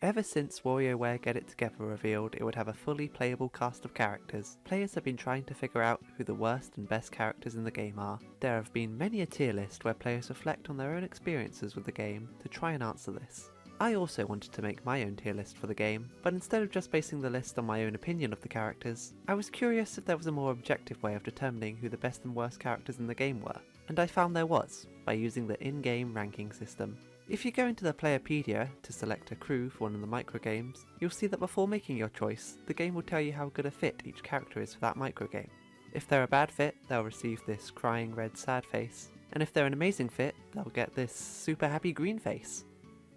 Ever since WarioWare Get It Together revealed it would have a fully playable cast of characters, players have been trying to figure out who the worst and best characters in the game are. There have been many a tier list where players reflect on their own experiences with the game to try and answer this. I also wanted to make my own tier list for the game, but instead of just basing the list on my own opinion of the characters, I was curious if there was a more objective way of determining who the best and worst characters in the game were, and I found there was, by using the in-game ranking system. If you go into the Play-O-Pedia to select a crew for one of the microgames, you'll see that before making your choice, the game will tell you how good a fit each character is for that microgame. If they're a bad fit, they'll receive this crying red sad face, and if they're an amazing fit, they'll get this super happy green face.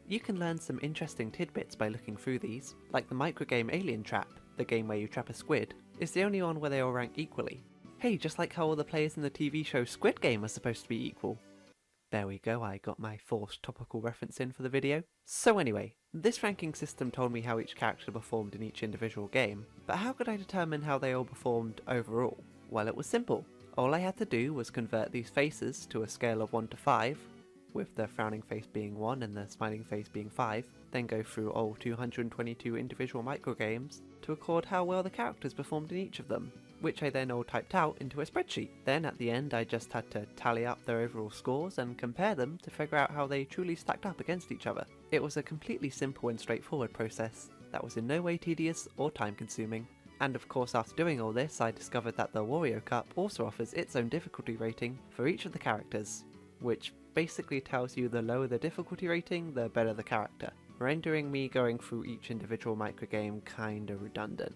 You can learn some interesting tidbits by looking through these, like the microgame Alien Trap, the game where you trap a squid, is the only one where they all rank equally. Hey, just like how all the players in the TV show Squid Game are supposed to be equal. There we go, I got my forced topical reference in for the video. So anyway, this ranking system told me how each character performed in each individual game, but how could I determine how they all performed overall? Well, it was simple. All I had to do was convert these faces to a scale of 1 to 5, with the frowning face being 1 and the smiling face being 5, then go through all 222 individual microgames to record how well the characters performed in each of them, which I then all typed out into a spreadsheet. Then at the end I just had to tally up their overall scores and compare them to figure out how they truly stacked up against each other. It was a completely simple and straightforward process that was in no way tedious or time consuming. And of course, after doing all this, I discovered that the Wario Cup also offers its own difficulty rating for each of the characters, which basically tells you the lower the difficulty rating, the better the character, rendering me going through each individual microgame kinda redundant.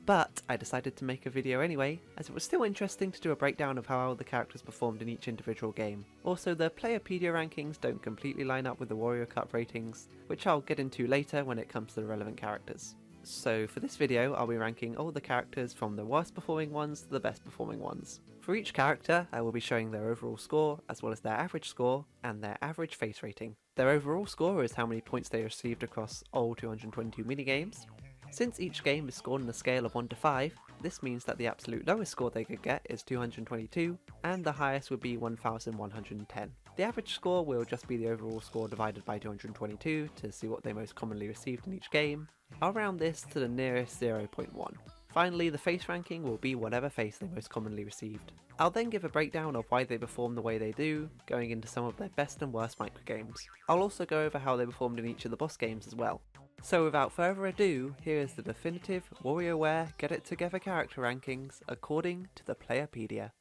But I decided to make a video anyway, as it was still interesting to do a breakdown of how all the characters performed in each individual game. Also, the Play-O-Pedia rankings don't completely line up with the Wario Cup ratings, which I'll get into later when it comes to the relevant characters. So for this video, I'll be ranking all the characters from the worst performing ones to the best performing ones. For each character, I will be showing their overall score, as well as their average score, and their average face rating. Their overall score is how many points they received across all 222 minigames. Since each game is scored on a scale of 1 to 5, this means that the absolute lowest score they could get is 222, and the highest would be 1110. The average score will just be the overall score divided by 222 to see what they most commonly received in each game. I'll round this to the nearest 0.1. Finally, the face ranking will be whatever face they most commonly received. I'll then give a breakdown of why they perform the way they do, going into some of their best and worst microgames. I'll also go over how they performed in each of the boss games as well. So without further ado, here is the definitive WarioWare Get It Together character rankings according to the Play-O-Pedia.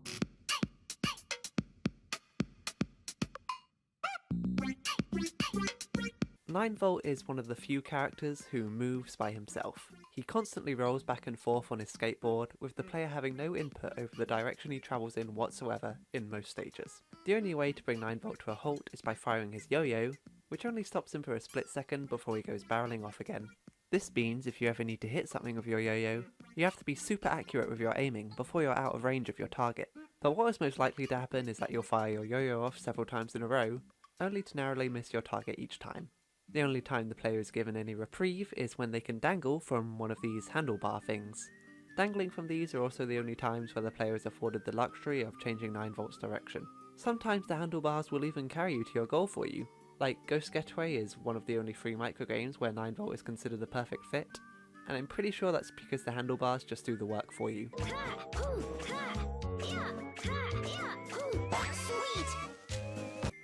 9V is one of the few characters who moves by himself. He constantly rolls back and forth on his skateboard, with the player having no input over the direction he travels in whatsoever in most stages. The only way to bring 9V to a halt is by firing his yo-yo, which only stops him for a split second before he goes barreling off again. This means if you ever need to hit something with your yo-yo, you have to be super accurate with your aiming before you're out of range of your target. But what is most likely to happen is that you'll fire your yo-yo off several times in a row, only to narrowly miss your target each time. The only time the player is given any reprieve is when they can dangle from one of these handlebar things. Dangling from these are also the only times where the player is afforded the luxury of changing 9V's direction. Sometimes the handlebars will even carry you to your goal for you. Like Ghost Getaway is one of the only 3 microgames where 9V is considered the perfect fit, and I'm pretty sure that's because the handlebars just do the work for you.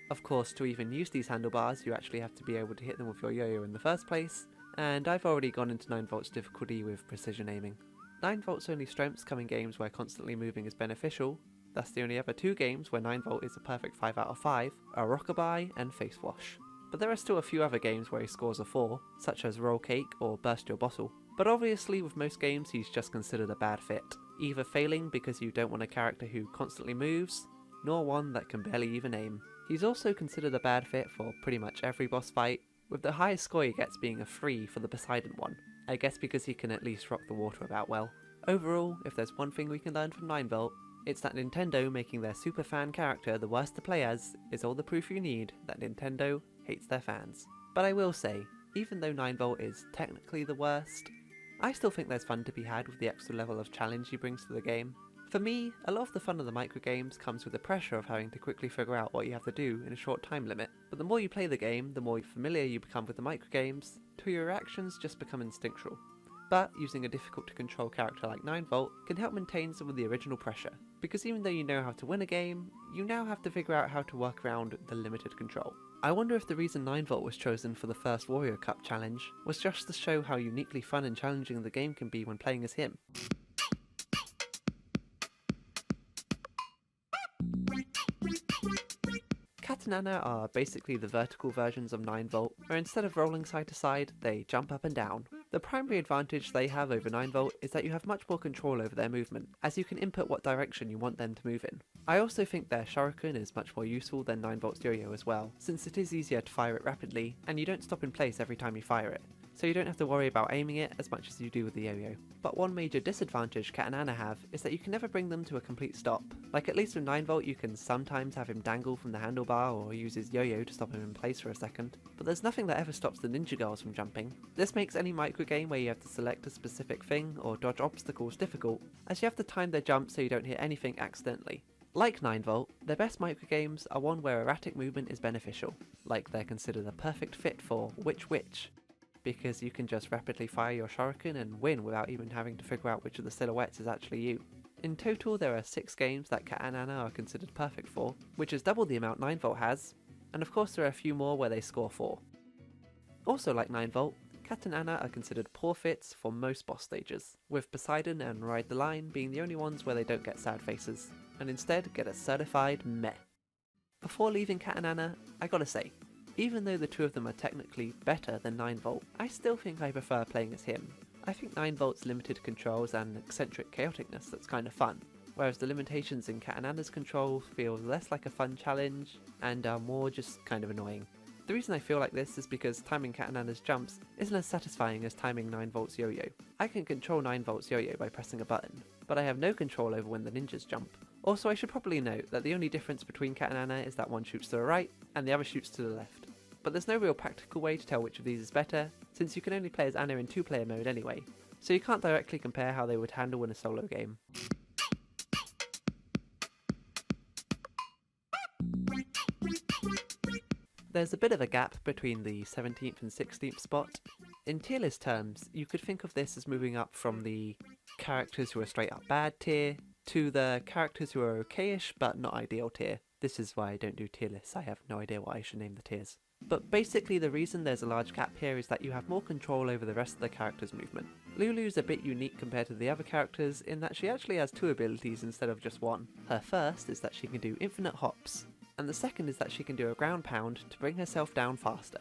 Of course, to even use these handlebars, you actually have to be able to hit them with your yo-yo in the first place, and I've already gone into 9V's difficulty with precision aiming. 9V's only strengths come in games where constantly moving is beneficial. Thus the only other 2 games where 9V is a perfect 5 out of 5 are Rockabye and Face Wash. But there are still a few other games where he scores a 4, such as Roll Cake or Burst Your Bottle. But obviously with most games he's just considered a bad fit, either failing because you don't want a character who constantly moves, nor one that can barely even aim. He's also considered a bad fit for pretty much every boss fight, with the highest score he gets being a 3 for the Poseidon one, I guess because he can at least rock the water about well. Overall, if there's one thing we can learn from 9V, it's that Nintendo making their superfan character the worst to play as is all the proof you need that Nintendo hates their fans. But I will say, even though 9V is technically the worst, I still think there's fun to be had with the extra level of challenge he brings to the game. For me, a lot of the fun of the microgames comes with the pressure of having to quickly figure out what you have to do in a short time limit. But the more you play the game, the more familiar you become with the microgames, till your reactions just become instinctual. But using a difficult to control character like 9V can help maintain some of the original pressure, because even though you know how to win a game, you now have to figure out how to work around the limited control. I wonder if the reason 9V was chosen for the first Wario Cup challenge was just to show how uniquely fun and challenging the game can be when playing as him. Cat and Anna are basically the vertical versions of 9V, where instead of rolling side to side, they jump up and down. The primary advantage they have over 9V is that you have much more control over their movement, as you can input what direction you want them to move in. I also think their shuriken is much more useful than 9V's yo-yo as well, since it is easier to fire it rapidly, and you don't stop in place every time you fire it, so you don't have to worry about aiming it as much as you do with the yo-yo. But one major disadvantage Cat and Anna have is that you can never bring them to a complete stop. Like, at least with 9V you can sometimes have him dangle from the handlebar or use his yo-yo to stop him in place for a second, but there's nothing that ever stops the ninja girls from jumping. This makes any microgame where you have to select a specific thing or dodge obstacles difficult, as you have to time their jump so you don't hit anything accidentally. Like 9V, their best microgames are one where erratic movement is beneficial, like they're considered a perfect fit for which, because you can just rapidly fire your shuriken and win without even having to figure out which of the silhouettes is actually you. In total there are 6 games that Cat and Anna are considered perfect for, which is double the amount 9V has, and of course there are a few more where they score 4. Also like 9V, Cat and Anna are considered poor fits for most boss stages, with Poseidon and Ride the Line being the only ones where they don't get sad faces, and instead get a certified meh. Before leaving Cat and Anna, I gotta say, even though the two of them are technically better than 9V, I still think I prefer playing as him. I think 9V's limited controls and eccentric chaoticness that's kind of fun, whereas the limitations in Cat and Anna's control feel less like a fun challenge and are more just kind of annoying. The reason I feel like this is because timing Cat and Anna's jumps isn't as satisfying as timing 9V's yo-yo. I can control 9V's yo-yo by pressing a button, but I have no control over when the ninjas jump. Also, I should probably note that the only difference between Cat and Anna is that one shoots to the right and the other shoots to the left. But there's no real practical way to tell which of these is better, since you can only play as Anna in 2-player mode anyway, so you can't directly compare how they would handle in a solo game. There's a bit of a gap between the 17th and 16th spot. In tier list terms, you could think of this as moving up from the characters who are straight up bad tier, to the characters who are okayish but not ideal tier. This is why I don't do tier lists, I have no idea what I should name the tiers. But basically the reason there's a large gap here is that you have more control over the rest of the character's movement. Lulu's a bit unique compared to the other characters in that she actually has 2 abilities instead of just 1. Her first is that she can do infinite hops, and the second is that she can do a ground pound to bring herself down faster.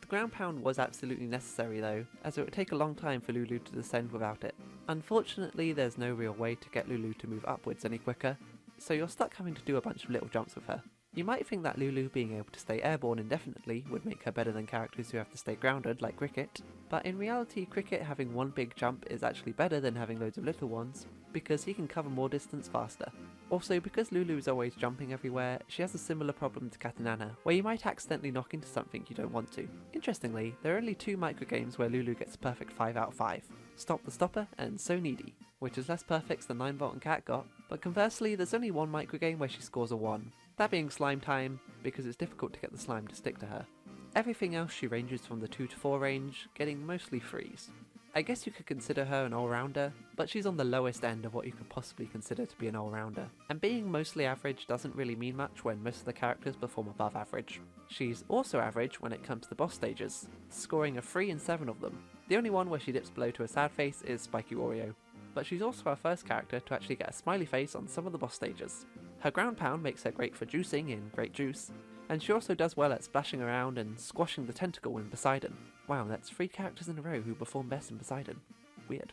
The ground pound was absolutely necessary though, as it would take a long time for Lulu to descend without it. Unfortunately there's no real way to get Lulu to move upwards any quicker, so you're stuck having to do a bunch of little jumps with her. You might think that Lulu being able to stay airborne indefinitely would make her better than characters who have to stay grounded like Cricket, but in reality Cricket having one big jump is actually better than having loads of little ones, because he can cover more distance faster. Also, because Lulu is always jumping everywhere, she has a similar problem to Cat and Anna, where you might accidentally knock into something you don't want to. Interestingly, there are only 2 microgames where Lulu gets a perfect 5 out of 5, Stop the Stopper and So Needy, which is less perfects than 9V and Cat got, but conversely there's only one microgame where she scores a 1. That being Slime Time, because it's difficult to get the slime to stick to her. Everything else she ranges from the 2 to 4 range, getting mostly 3s. I guess you could consider her an all-rounder, but she's on the lowest end of what you could possibly consider to be an all-rounder. And being mostly average doesn't really mean much when most of the characters perform above average. She's also average when it comes to boss stages, scoring a 3 in 7 of them. The only one where she dips below to a sad face is Spiky Wario, but she's also our first character to actually get a smiley face on some of the boss stages. Her ground pound makes her great for juicing in Great Juice, and she also does well at splashing around and squashing the tentacle in Poseidon. Wow, that's 3 characters in a row who perform best in Poseidon. Weird.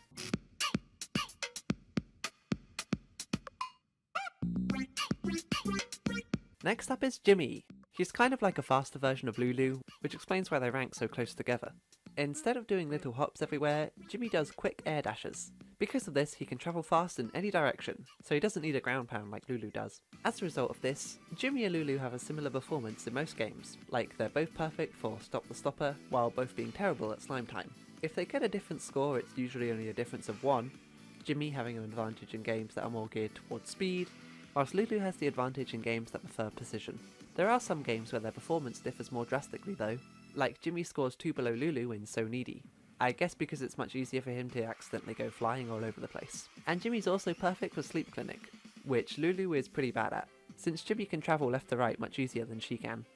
Next up is Jimmy. He's kind of like a faster version of Lulu, which explains why they rank so close together. Instead of doing little hops everywhere, Jimmy does quick air dashes. Because of this, he can travel fast in any direction, so he doesn't need a ground pound like Lulu does. As a result of this, Jimmy and Lulu have a similar performance in most games, like they're both perfect for Stop the Stopper, while both being terrible at Slime Time. If they get a different score, it's usually only a difference of 1, Jimmy having an advantage in games that are more geared towards speed, whilst Lulu has the advantage in games that prefer precision. There are some games where their performance differs more drastically though, like Jimmy scores 2 below Lulu in So Needy. I guess because it's much easier for him to accidentally go flying all over the place. And Jimmy's also perfect for Sleep Clinic, which Lulu is pretty bad at, since Jimmy can travel left to right much easier than she can.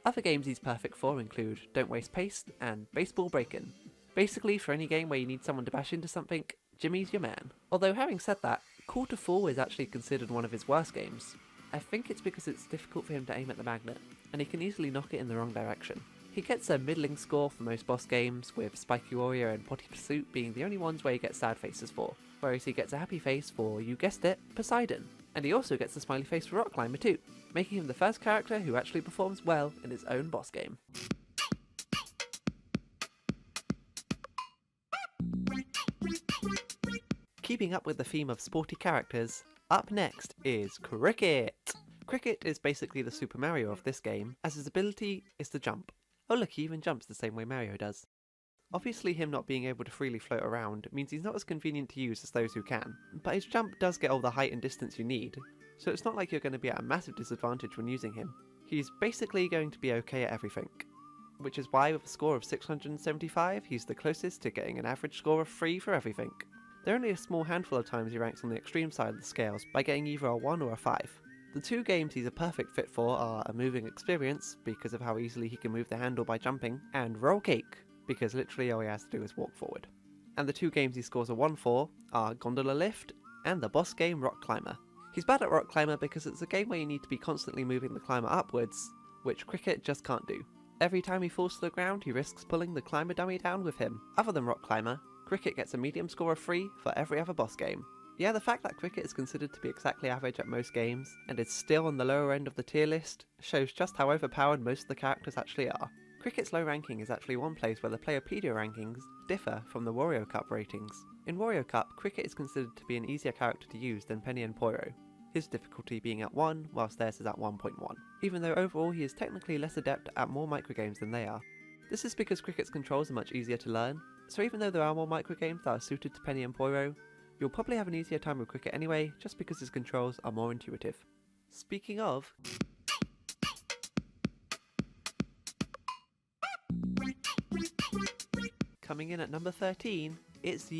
Other games he's perfect for include Don't Waste Pace and Baseball Breakin'. Basically, for any game where you need someone to bash into something, Jimmy's your man. Although having said that, Call to Fall is actually considered one of his worst games. I think it's because it's difficult for him to aim at the magnet, and he can easily knock it in the wrong direction. He gets a middling score for most boss games, with Spiky Warrior and Potty Pursuit being the only ones where he gets sad faces for, whereas he gets a happy face for, you guessed it, Poseidon. And he also gets a smiley face for Rock Climber too, making him the first character who actually performs well in his own boss game. Keeping up with the theme of sporty characters, up next is Cricket! Cricket is basically the Super Mario of this game, as his ability is to jump. Oh look, he even jumps the same way Mario does. Obviously him not being able to freely float around means he's not as convenient to use as those who can, but his jump does get all the height and distance you need, so it's not like you're going to be at a massive disadvantage when using him. He's basically going to be okay at everything, which is why with a score of 675 he's the closest to getting an average score of 3 for everything. There are only a small handful of times he ranks on the extreme side of the scales by getting either a 1 or a 5. The two games he's a perfect fit for are A Moving Experience, because of how easily he can move the handle by jumping, and Roll Cake, because literally all he has to do is walk forward. And the two games he scores a 1 for are Gondola Lift and the boss game Rock Climber. He's bad at Rock Climber because it's a game where you need to be constantly moving the climber upwards, which Cricket just can't do. Every time he falls to the ground he risks pulling the climber dummy down with him. Other than Rock Climber, Cricket gets a medium score of 3 for every other boss game. Yeah, the fact that Cricket is considered to be exactly average at most games, and is still on the lower end of the tier list, shows just how overpowered most of the characters actually are. Cricket's low ranking is actually one place where the Play-O-Pedia rankings differ from the Wario Cup ratings. In Wario Cup, Cricket is considered to be an easier character to use than Penny and Poiro, his difficulty being at 1, whilst theirs is at 1.1, even though overall he is technically less adept at more microgames than they are. This is because Cricket's controls are much easier to learn, so even though there are more microgames that are suited to Penny and Poiro, you'll probably have an easier time with Cricket anyway, just because his controls are more intuitive. Speaking of... Coming in at number 13, it's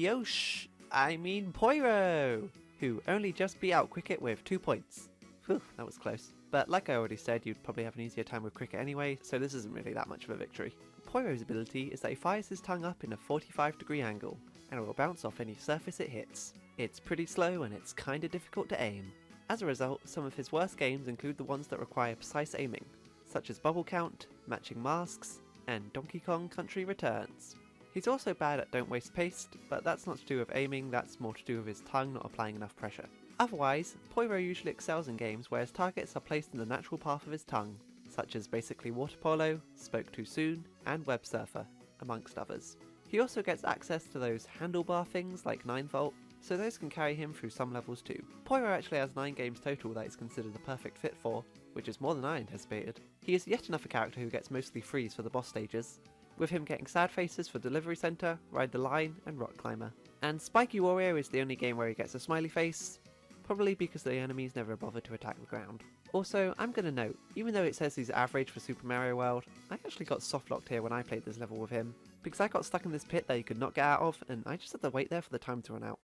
Poiro, who only just beat out Cricket with 2 points. Whew, that was close. But like I already said, you'd probably have an easier time with Cricket anyway, so this isn't really that much of a victory. Poiro's ability is that he fires his tongue up in a 45-degree angle, and it will bounce off any surface it hits. It's pretty slow and it's kinda difficult to aim. As a result, some of his worst games include the ones that require precise aiming, such as Bubble Count, Matching Masks, and Donkey Kong Country Returns. He's also bad at Don't Waste Pace, but that's not to do with aiming, that's more to do with his tongue not applying enough pressure. Otherwise, Poiro usually excels in games where his targets are placed in the natural path of his tongue, such as basically Water Polo, Spoke Too Soon, and Web Surfer, amongst others. He also gets access to those handlebar things like 9 Volt, so those can carry him through some levels too. Poiro actually has 9 games total that he's considered the perfect fit for, which is more than I anticipated. He is yet another character who gets mostly freeze for the boss stages, with him getting sad faces for Delivery Center, Ride the Line, and Rock Climber. And Spiky Warrior is the only game where he gets a smiley face, probably because the enemies never bother to attack the ground. Also, I'm gonna note, even though it says he's average for Super Mario World, I actually got soft locked here when I played this level with him, because I got stuck in this pit that he could not get out of, and I just had to wait there for the time to run out.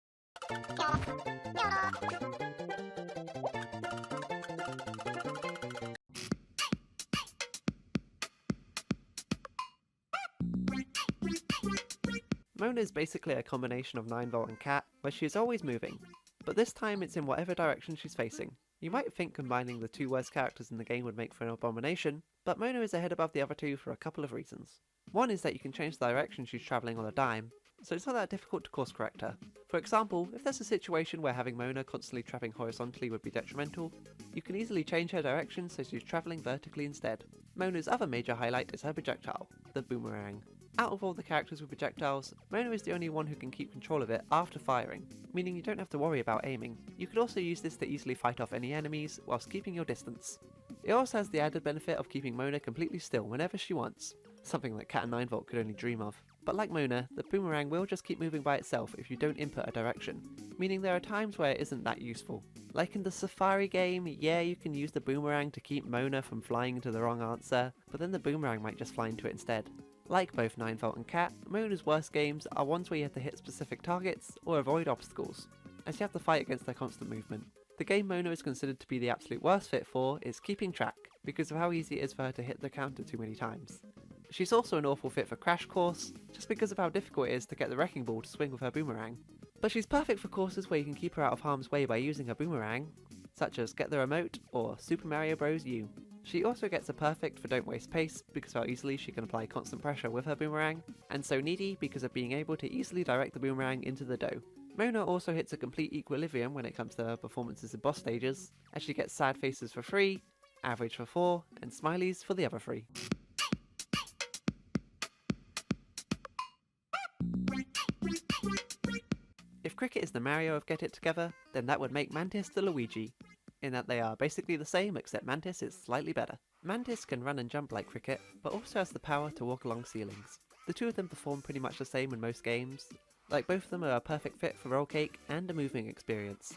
Mona is basically a combination of 9 Volt and Cat, where she is always moving, but this time it's in whatever direction she's facing. You might think combining the two worst characters in the game would make for an abomination, but Mona is a head above the other two for a couple of reasons. One is that you can change the direction she's travelling on a dime, so it's not that difficult to course correct her. For example, if there's a situation where having Mona constantly travelling horizontally would be detrimental, you can easily change her direction so she's travelling vertically instead. Mona's other major highlight is her projectile, the boomerang. Out of all the characters with projectiles, Mona is the only one who can keep control of it after firing, meaning you don't have to worry about aiming. You could also use this to easily fight off any enemies whilst keeping your distance. It also has the added benefit of keeping Mona completely still whenever she wants, something that Cat and 9 Volt could only dream of. But like Mona, the boomerang will just keep moving by itself if you don't input a direction, meaning there are times where it isn't that useful. Like in the Safari game, yeah, you can use the boomerang to keep Mona from flying into the wrong answer, but then the boomerang might just fly into it instead. Like both 9volt and Cat, Mona's worst games are ones where you have to hit specific targets or avoid obstacles, as you have to fight against their constant movement. The game Mona is considered to be the absolute worst fit for is keeping track, because of how easy it is for her to hit the counter too many times. She's also an awful fit for Crash Course, just because of how difficult it is to get the wrecking ball to swing with her boomerang. But she's perfect for courses where you can keep her out of harm's way by using her boomerang, such as Get the Remote or Super Mario Bros. U. She also gets a perfect for Don't Waste Pace because of how easily she can apply constant pressure with her boomerang, and So Needy because of being able to easily direct the boomerang into the dough. Mona also hits a complete equilibrium when it comes to her performances in boss stages, as she gets sad faces for 3, average for 4, and smileys for the other 3. If Cricket is the Mario of Get It Together, then that would make Mantis the Luigi, in that they are basically the same except Mantis is slightly better. Mantis can run and jump like Cricket, but also has the power to walk along ceilings. The two of them perform pretty much the same in most games, like both of them are a perfect fit for Roll Cake and a moving experience,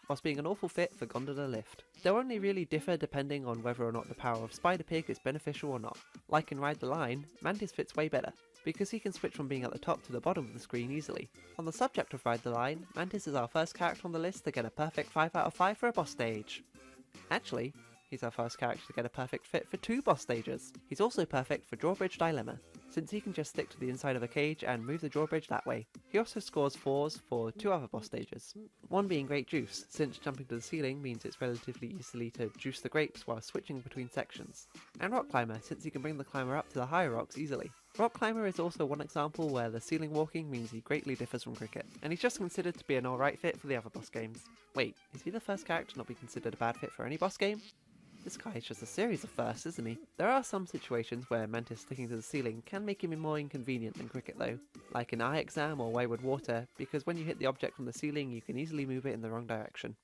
whilst being an awful fit for Gondola Lift. They'll only really differ depending on whether or not the power of Spider Pig is beneficial or not. Like in Ride the Line, Mantis fits way better, because he can switch from being at the top to the bottom of the screen easily. On the subject of Ride the Line, Mantis is our first character on the list to get a perfect 5 out of 5 for a boss stage. Actually, he's our first character to get a perfect fit for 2 boss stages. He's also perfect for Drawbridge Dilemma, since he can just stick to the inside of a cage and move the drawbridge that way. He also scores 4s for 2 other boss stages, one being Grape Juice, since jumping to the ceiling means it's relatively easily to juice the grapes while switching between sections, and Rock Climber, since he can bring the climber up to the higher rocks easily. Rock Climber is also one example where the ceiling walking means he greatly differs from Cricket, and he's just considered to be an alright fit for the other boss games. Wait, is he the first character to not be considered a bad fit for any boss game? This guy is just a series of firsts, isn't he? There are some situations where Mantis sticking to the ceiling can make him more inconvenient than Cricket though, like in Eye Exam or Wayward Water, because when you hit the object from the ceiling you can easily move it in the wrong direction.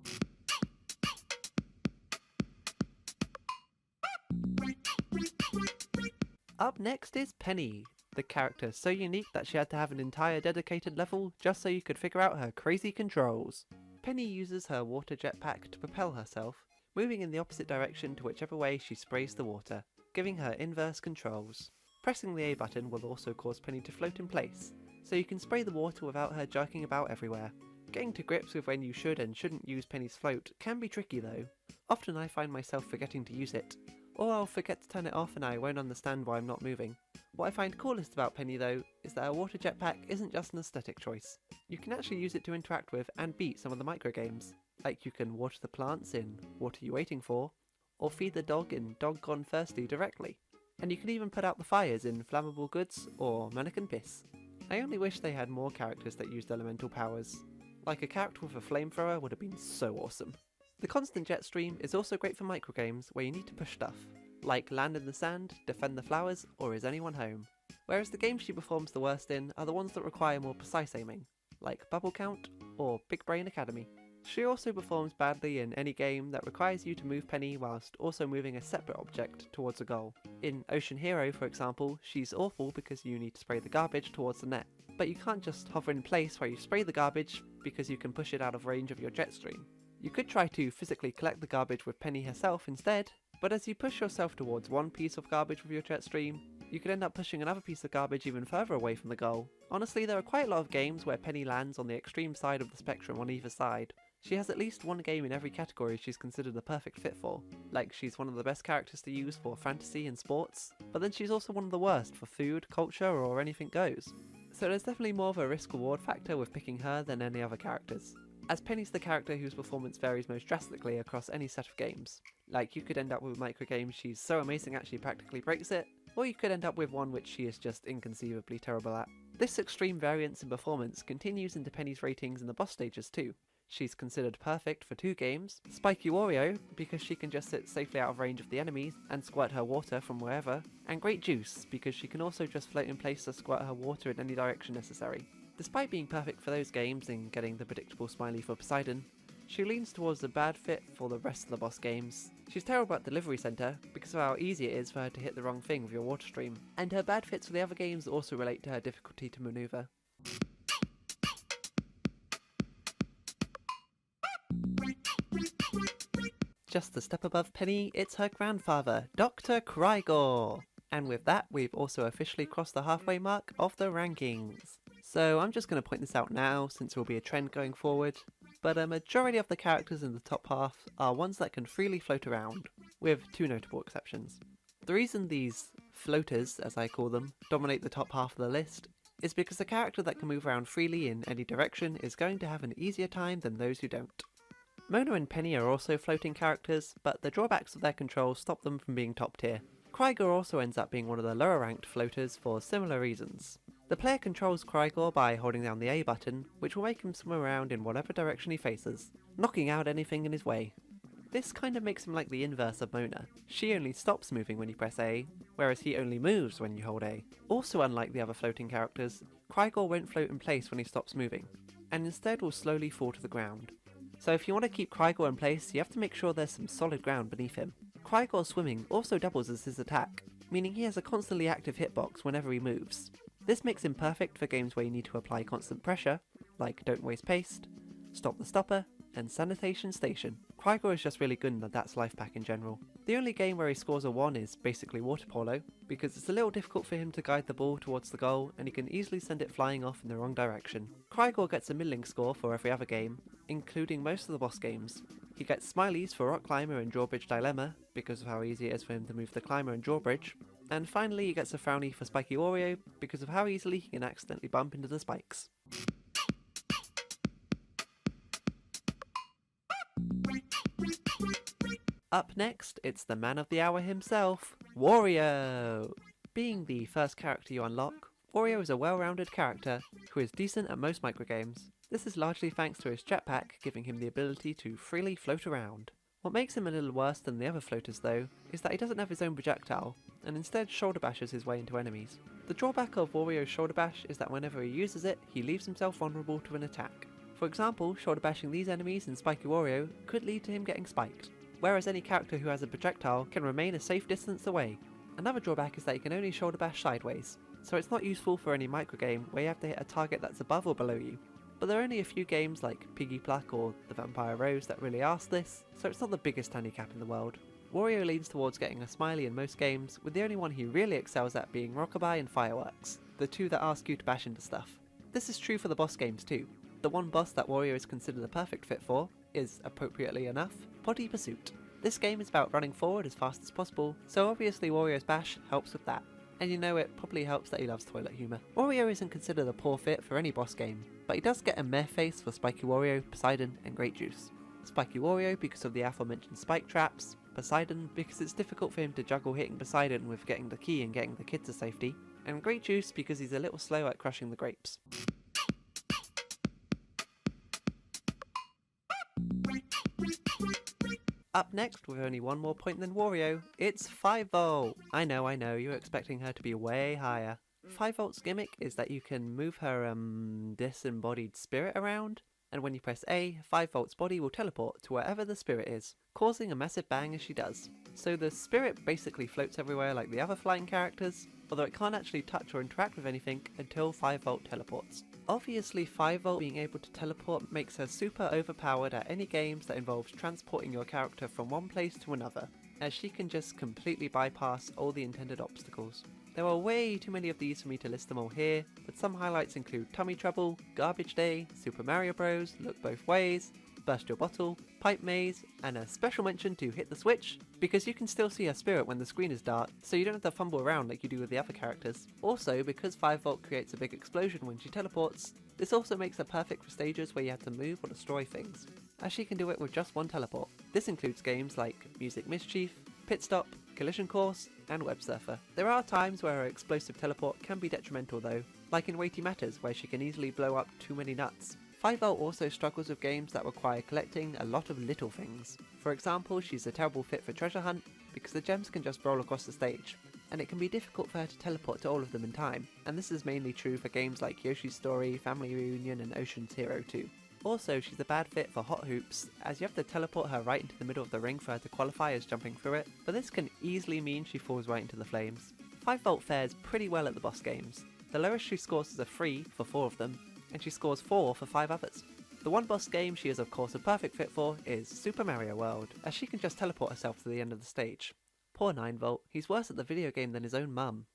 Up next is Penny, the character so unique that she had to have an entire dedicated level just so you could figure out her crazy controls. Penny uses her water jetpack to propel herself, moving in the opposite direction to whichever way she sprays the water, giving her inverse controls. Pressing the A button will also cause Penny to float in place, so you can spray the water without her jerking about everywhere. Getting to grips with when you should and shouldn't use Penny's float can be tricky though. Often I find myself forgetting to use it, or I'll forget to turn it off and I won't understand why I'm not moving. What I find coolest about Penny though, is that her water jetpack isn't just an aesthetic choice. You can actually use it to interact with and beat some of the microgames. Like you can water the plants in What Are You Waiting For, or feed the dog in Dog Gone Thirsty directly. And you can even put out the fires in Flammable Goods or Mannequin Piss. I only wish they had more characters that used elemental powers. Like a character with a flamethrower would have been so awesome. The constant jet stream is also great for microgames where you need to push stuff, like Land in the Sand, Defend the Flowers, or Is Anyone Home? Whereas the games she performs the worst in are the ones that require more precise aiming, like Bubble Count or Big Brain Academy. She also performs badly in any game that requires you to move Penny whilst also moving a separate object towards a goal. In Ocean Hero, for example, she's awful because you need to spray the garbage towards the net, but you can't just hover in place while you spray the garbage because you can push it out of range of your jet stream. You could try to physically collect the garbage with Penny herself instead, but as you push yourself towards one piece of garbage with your jet stream, you could end up pushing another piece of garbage even further away from the goal. Honestly, there are quite a lot of games where Penny lands on the extreme side of the spectrum on either side. She has at least one game in every category she's considered a perfect fit for, like she's one of the best characters to use for fantasy and sports, but then she's also one of the worst for food, culture, or anything goes. So there's definitely more of a risk-reward factor with picking her than any other characters, as Penny's the character whose performance varies most drastically across any set of games. Like you could end up with a microgame she's so amazing actually practically breaks it, or you could end up with one which she is just inconceivably terrible at. This extreme variance in performance continues into Penny's ratings in the boss stages too. She's considered perfect for 2 games, Spiky Wario, because she can just sit safely out of range of the enemies and squirt her water from wherever, and Great Juice, because she can also just float in place to squirt her water in any direction necessary. Despite being perfect for those games and getting the predictable smiley for Poseidon, She leans towards a bad fit for the rest of the boss games. She's terrible at Delivery Center because of how easy it is for her to hit the wrong thing with your water stream, and her bad fits for the other games also relate to her difficulty to maneuver. Just a step above Penny, it's her grandfather, Dr. Krygor! And with that, we've also officially crossed the halfway mark of the rankings. So I'm just going to point this out now, since it will be a trend going forward, but a majority of the characters in the top half are ones that can freely float around, with two notable exceptions. The reason these floaters, as I call them, dominate the top half of the list is because the character that can move around freely in any direction is going to have an easier time than those who don't. Mona and Penny are also floating characters, but the drawbacks of their control stop them from being top tier. Krygor also ends up being one of the lower ranked floaters for similar reasons. The player controls Krygor by holding down the A button, which will make him swim around in whatever direction he faces, knocking out anything in his way. This kind of makes him like the inverse of Mona. She only stops moving when you press A, whereas he only moves when you hold A. Also unlike the other floating characters, Krygor won't float in place when he stops moving, and instead will slowly fall to the ground. So if you want to keep Krygor in place, you have to make sure there's some solid ground beneath him. Krygor swimming also doubles as his attack, meaning he has a constantly active hitbox whenever he moves. This makes him perfect for games where you need to apply constant pressure, like Don't Waste Paste, Stop the Stopper, and Sanitation Station. Krygor is just really good in the That's Life pack in general. The only game where he scores a 1 is basically water polo, because it's a little difficult for him to guide the ball towards the goal and he can easily send it flying off in the wrong direction. Krygor gets a middling score for every other game, including most of the boss games. He gets smileys for Rock Climber and Drawbridge Dilemma, because of how easy it is for him to move the climber and drawbridge, and finally he gets a frowny for Spiky Wario, because of how easily he can accidentally bump into the spikes. Up next, it's the man of the hour himself, Wario! Being the first character you unlock, Wario is a well-rounded character who is decent at most microgames. This is largely thanks to his jetpack giving him the ability to freely float around. What makes him a little worse than the other floaters though, is that he doesn't have his own projectile, and instead shoulder bashes his way into enemies. The drawback of Wario's shoulder bash is that whenever he uses it, he leaves himself vulnerable to an attack. For example, shoulder bashing these enemies in Spiky Wario could lead to him getting spiked, whereas any character who has a projectile can remain a safe distance away. Another drawback is that you can only shoulder bash sideways, so it's not useful for any microgame where you have to hit a target that's above or below you. But there are only a few games like Piggy Pluck or The Vampire Rose that really ask this, so it's not the biggest handicap in the world. Wario leans towards getting a smiley in most games, with the only one he really excels at being Rockabye and Fireworks, the two that ask you to bash into stuff. This is true for the boss games too. The one boss that Wario is considered the perfect fit for is, appropriately enough, Potty Pursuit. This game is about running forward as fast as possible, so obviously Wario's bash helps with that. And you know it probably helps that he loves toilet humour. Wario isn't considered a poor fit for any boss game, but he does get a meh face for Spiky Wario, Poseidon and Great Juice. Spiky Wario because of the aforementioned spike traps, Poseidon because it's difficult for him to juggle hitting Poseidon with getting the key and getting the kid to safety, and Great Juice because he's a little slow at crushing the grapes. Up next, with only one more point than Wario, it's 5-Volt! I know, you're expecting her to be way higher. 5-Volt's gimmick is that you can move her, disembodied spirit around, and when you press A, 5-Volt's body will teleport to wherever the spirit is, causing a massive bang as she does. So the spirit basically floats everywhere like the other flying characters, although it can't actually touch or interact with anything until 5-Volt teleports. Obviously 5-Volt being able to teleport makes her super overpowered at any games that involves transporting your character from one place to another, as she can just completely bypass all the intended obstacles. There are way too many of these for me to list them all here, but some highlights include Tummy Trouble, Garbage Day, Super Mario Bros, Look Both Ways, Burst Your Bottle, Pipe Maze, and a special mention to Hit the Switch, because you can still see her spirit when the screen is dark, so you don't have to fumble around like you do with the other characters. Also, because 5-Volt creates a big explosion when she teleports, this also makes her perfect for stages where you have to move or destroy things, as she can do it with just one teleport. This includes games like Music Mischief, Pit Stop, Collision Course, and Web Surfer. There are times where her explosive teleport can be detrimental though, like in Weighty Matters where she can easily blow up too many nuts. 5-Volt also struggles with games that require collecting a lot of little things. For example, she's a terrible fit for Treasure Hunt because the gems can just roll across the stage, and it can be difficult for her to teleport to all of them in time, and this is mainly true for games like Yoshi's Story, Family Reunion and Ocean's Hero 2. Also, she's a bad fit for hot hoops, as you have to teleport her right into the middle of the ring for her to qualify as jumping through it, but this can easily mean she falls right into the flames. 5V fares pretty well at the boss games. The lowest she scores is a 3 for 4 of them, and she scores 4 for 5 others. The one boss game she is of course a perfect fit for is Super Mario World, as she can just teleport herself to the end of the stage. Poor 9V, he's worse at the video game than his own mum.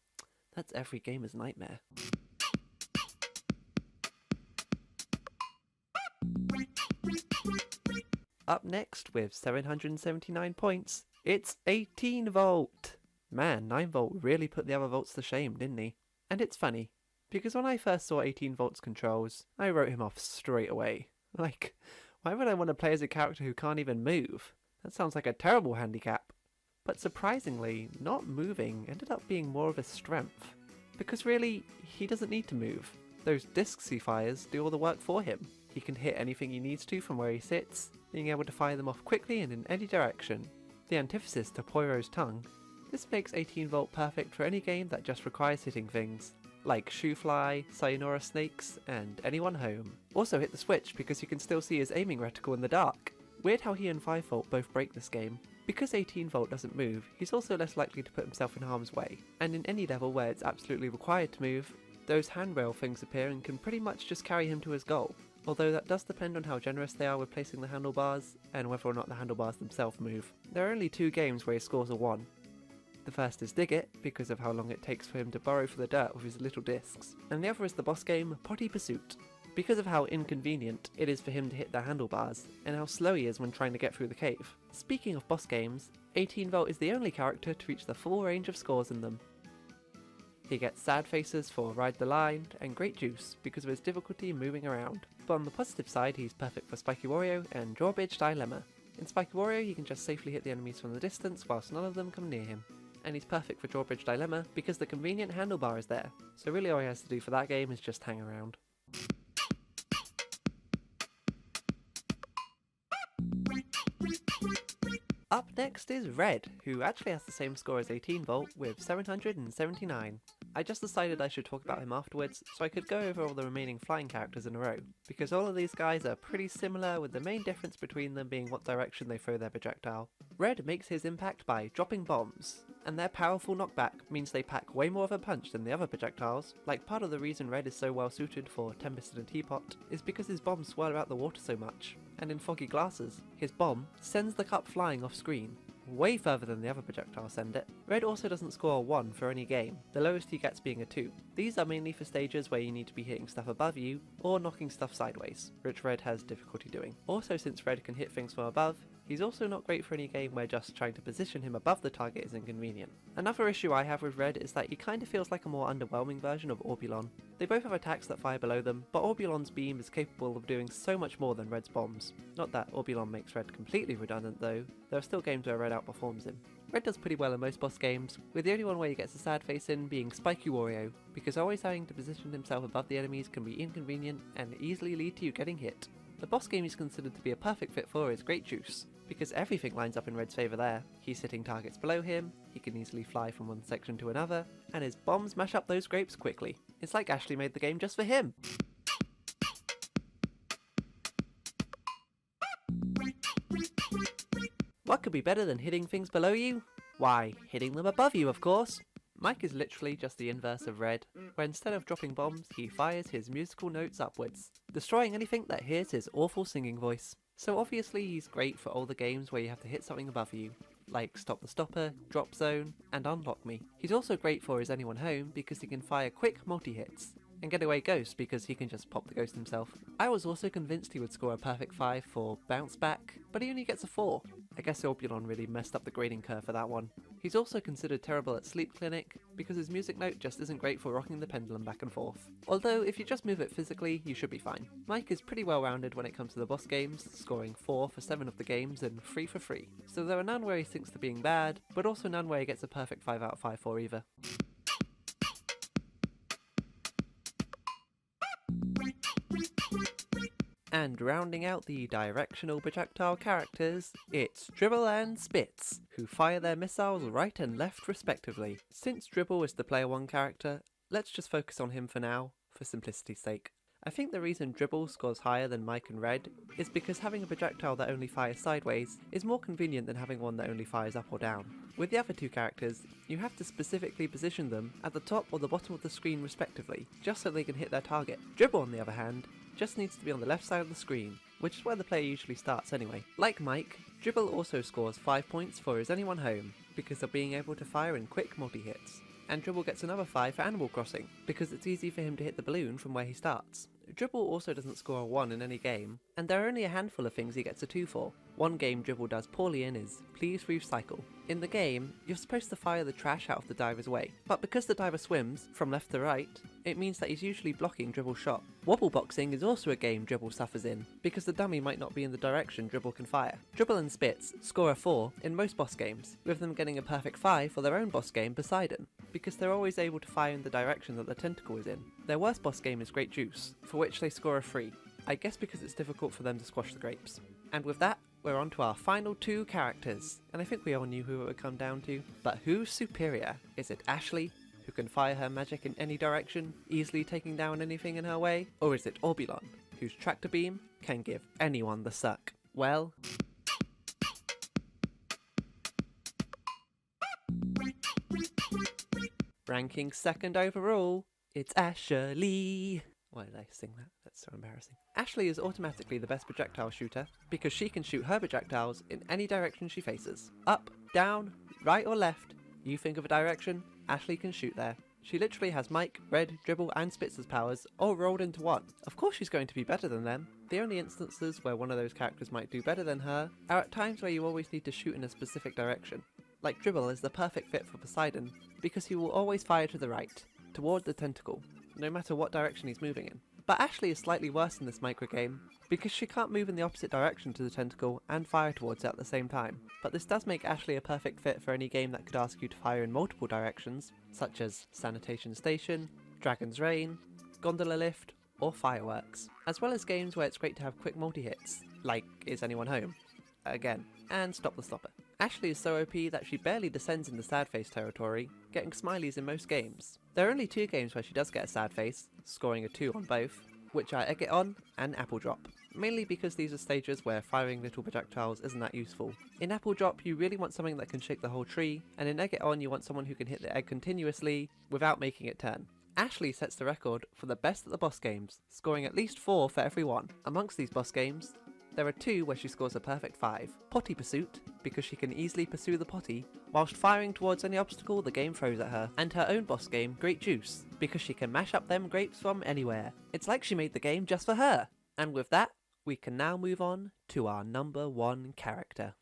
That's every gamer's nightmare. Up next with 779 points, it's 18V! Man, 9V really put the other Volts to shame, didn't he? And it's funny, because when I first saw 18V's controls, I wrote him off straight away. Like, why would I want to play as a character who can't even move? That sounds like a terrible handicap. But surprisingly, not moving ended up being more of a strength. Because really, he doesn't need to move. Those discs he fires do all the work for him. He can hit anything he needs to from where he sits, being able to fire them off quickly and in any direction. The antithesis to Poirot's tongue, this makes 18V perfect for any game that just requires hitting things, like Shoofly, Sayonara Snakes, and Anyone Home. Also hit the switch because you can still see his aiming reticle in the dark. Weird how he and 5V both break this game. Because 18V doesn't move, he's also less likely to put himself in harm's way, and in any level where it's absolutely required to move, those handrail things appear and can pretty much just carry him to his goal. Although that does depend on how generous they are with placing the handlebars, and whether or not the handlebars themselves move. There are only 2 games where he scores a 1. The first is Dig It, because of how long it takes for him to burrow for the dirt with his little discs, and the other is the boss game Potty Pursuit, because of how inconvenient it is for him to hit the handlebars, and how slow he is when trying to get through the cave. Speaking of boss games, 18V is the only character to reach the full range of scores in them. He gets sad faces for Ride the Line, and Great Juice because of his difficulty moving around. But on the positive side, he's perfect for Spiky Wario and Drawbridge Dilemma. In Spiky Wario, he can just safely hit the enemies from the distance whilst none of them come near him. And he's perfect for Drawbridge Dilemma because the convenient handlebar is there, so really all he has to do for that game is just hang around. Up next is Red, who actually has the same score as 18V with 779. I just decided I should talk about him afterwards, so I could go over all the remaining flying characters in a row, because all of these guys are pretty similar, with the main difference between them being what direction they throw their projectile. Red makes his impact by dropping bombs, and their powerful knockback means they pack way more of a punch than the other projectiles. Like, part of the reason Red is so well suited for Tempest in a Teapot is because his bombs swirl out the water so much, and in foggy glasses, his bomb sends the cup flying off screen, way further than the other projectiles send it. Red also doesn't score a 1 for any game, the lowest he gets being a 2. These are mainly for stages where you need to be hitting stuff above you, or knocking stuff sideways, which Red has difficulty doing. Also, since Red can hit things from above, he's also not great for any game where just trying to position him above the target is inconvenient. Another issue I have with Red is that he kinda feels like a more underwhelming version of Orbulon. They both have attacks that fire below them, but Orbulon's beam is capable of doing so much more than Red's bombs. Not that Orbulon makes Red completely redundant though, there are still games where Red outperforms him. Red does pretty well in most boss games, with the only one where he gets a sad face in being Spiky Wario, because always having to position himself above the enemies can be inconvenient and easily lead to you getting hit. The boss game he's considered to be a perfect fit for is Great Juice, because everything lines up in Red's favour there. He's hitting targets below him, he can easily fly from one section to another, and his bombs mash up those grapes quickly. It's like Ashley made the game just for him! What could be better than hitting things below you? Why, hitting them above you, of course! Mike is literally just the inverse of Red, where instead of dropping bombs, he fires his musical notes upwards, destroying anything that hears his awful singing voice. So obviously he's great for all the games where you have to hit something above you, like Stop the Stopper, Drop Zone, and Unlock Me. He's also great for his Anyone Home because he can fire quick multi-hits, and Getaway Ghost because he can just pop the ghost himself. I was also convinced he would score a perfect 5 for Bounce Back, but he only gets a 4. I guess Orbulon really messed up the grading curve for that one. He's also considered terrible at Sleep Clinic, because his music note just isn't great for rocking the pendulum back and forth. Although, if you just move it physically, you should be fine. Mike is pretty well rounded when it comes to the boss games, scoring 4 for 7 of the games and 3 for 3. So there are none where he sinks to being bad, but also none where he gets a perfect 5 out of 5 for either. And rounding out the directional projectile characters, it's Dribble and Spitz, who fire their missiles right and left respectively. Since Dribble is the player 1 character, let's just focus on him for now, for simplicity's sake. I think the reason Dribble scores higher than Mike and Red is because having a projectile that only fires sideways is more convenient than having one that only fires up or down. With the other two characters, you have to specifically position them at the top or the bottom of the screen respectively, just so they can hit their target. Dribble, on the other hand, just needs to be on the left side of the screen, which is where the player usually starts anyway. Like Mike, Dribble also scores 5 points for Is Anyone Home, because of being able to fire in quick multi-hits. And Dribble gets another 5 for Animal Crossing, because it's easy for him to hit the balloon from where he starts. Dribble also doesn't score a 1 in any game, and there are only a handful of things he gets a 2 for. One game Dribble does poorly in is Please Recycle. In the game, you're supposed to fire the trash out of the diver's way, but because the diver swims from left to right, it means that he's usually blocking Dribble's shot. Wobble boxing is also a game Dribble suffers in, because the dummy might not be in the direction Dribble can fire. Dribble and Spitz score a 4 in most boss games, with them getting a perfect 5 for their own boss game, Poseidon, because they're always able to fire in the direction that the tentacle is in. Their worst boss game is Great Juice, for which they score a 3, I guess because it's difficult for them to squash the grapes. And with that, we're on to our final 2 characters, and I think we all knew who it would come down to. But who's superior? Is it Ashley, who can fire her magic in any direction, easily taking down anything in her way? Or is it Orbulon, whose tractor beam can give anyone the suck? Well, ranking second overall, it's Ashley. Why did I sing that? That's so embarrassing. Ashley is automatically the best projectile shooter because she can shoot her projectiles in any direction she faces. Up, down, right or left, you think of a direction, Ashley can shoot there. She literally has Mike, Red, Dribble and Spitzer's powers all rolled into one. Of course she's going to be better than them. The only instances where one of those characters might do better than her are at times where you always need to shoot in a specific direction. Like Dribble is the perfect fit for Poseidon because he will always fire to the right, toward the tentacle, no matter what direction he's moving in. But Ashley is slightly worse in this microgame, because she can't move in the opposite direction to the tentacle and fire towards it at the same time. But this does make Ashley a perfect fit for any game that could ask you to fire in multiple directions, such as Sanitation Station, Dragon's Reign, Gondola Lift, or Fireworks, as well as games where it's great to have quick multi-hits, like Is Anyone Home? Again, and Stop the Stopper. Ashley is so OP that she barely descends into sad face territory, getting smileys in most games. There are only 2 games where she does get a sad face, scoring a 2 on both, which are Egg It On and Apple Drop, mainly because these are stages where firing little projectiles isn't that useful. In Apple Drop you really want something that can shake the whole tree, and in Egg It On you want someone who can hit the egg continuously without making it turn. Ashley sets the record for the best at the boss games, scoring at least 4 for every one. Amongst these boss games, there are 2 where she scores a perfect 5. Potty Pursuit, because she can easily pursue the potty, whilst firing towards any obstacle the game throws at her, and her own boss game, Great Juice, because she can mash up them grapes from anywhere. It's like she made the game just for her! And with that, we can now move on to our number 1 character.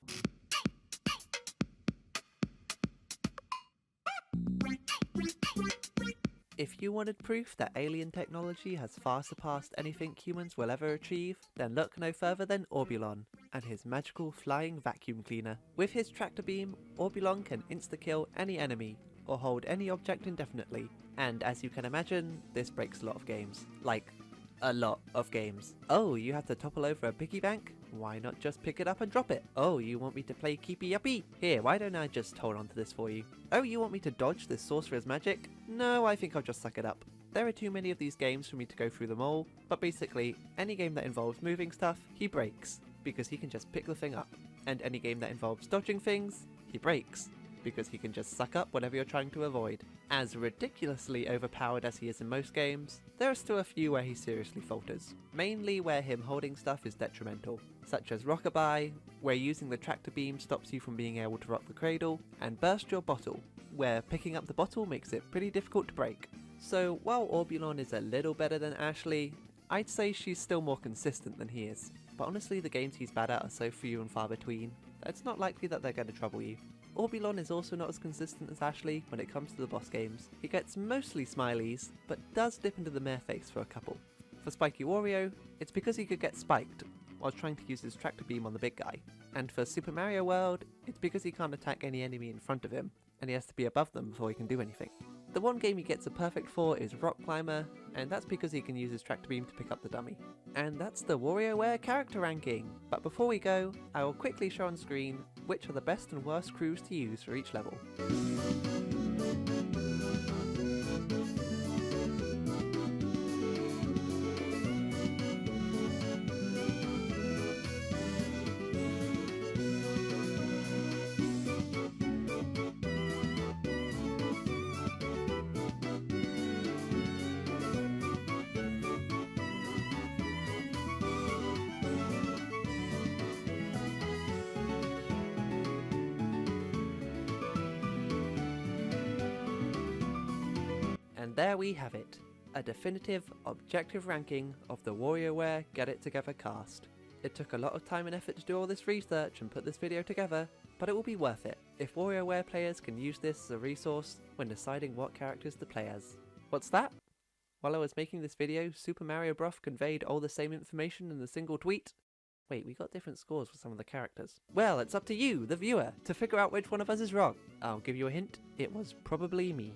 If you wanted proof that alien technology has far surpassed anything humans will ever achieve, then look no further than Orbulon and his magical flying vacuum cleaner. With his tractor beam, Orbulon can insta-kill any enemy or hold any object indefinitely, and as you can imagine, this breaks a lot of games. Like, a lot of games. Oh, you have to topple over a piggy bank? Why not just pick it up and drop it? Oh, you want me to play keepy uppy? Here, why don't I just hold on to this for you? Oh, you want me to dodge this sorcerer's magic? No, I think I'll just suck it up. There are too many of these games for me to go through them all, but basically, any game that involves moving stuff, he breaks, because he can just pick the thing up. And any game that involves dodging things, he breaks, because he can just suck up whatever you're trying to avoid. As ridiculously overpowered as he is in most games, there are still a few where he seriously falters, mainly where him holding stuff is detrimental, such as Rockabye, where using the tractor beam stops you from being able to rock the cradle, and Burst Your Bottle, where picking up the bottle makes it pretty difficult to break. So while Orbulon is a little better than Ashley, I'd say she's still more consistent than he is, but honestly the games he's bad at are so few and far between that it's not likely that they're going to trouble you. Orbulon is also not as consistent as Ashley when it comes to the boss games. He gets mostly smileys, but does dip into the mare face for a couple. For Spiky Wario, it's because he could get spiked while trying to use his tractor beam on the big guy. And for Super Mario World, it's because he can't attack any enemy in front of him, and he has to be above them before he can do anything. The one game he gets a perfect for is Rock Climber, and that's because he can use his tractor beam to pick up the dummy. And that's the WarioWare character ranking! But before we go, I will quickly show on screen which are the best and worst crews to use for each level. there we have it. A definitive, objective ranking of the WarioWare Get It Together cast. It took a lot of time and effort to do all this research and put this video together, but it will be worth it if WarioWare players can use this as a resource when deciding what characters to play as. What's that? While I was making this video, Super Mario Bros. Conveyed all the same information in a single tweet? Wait, we got different scores for some of the characters. Well, it's up to you, the viewer, to figure out which one of us is wrong. I'll give you a hint, it was probably me.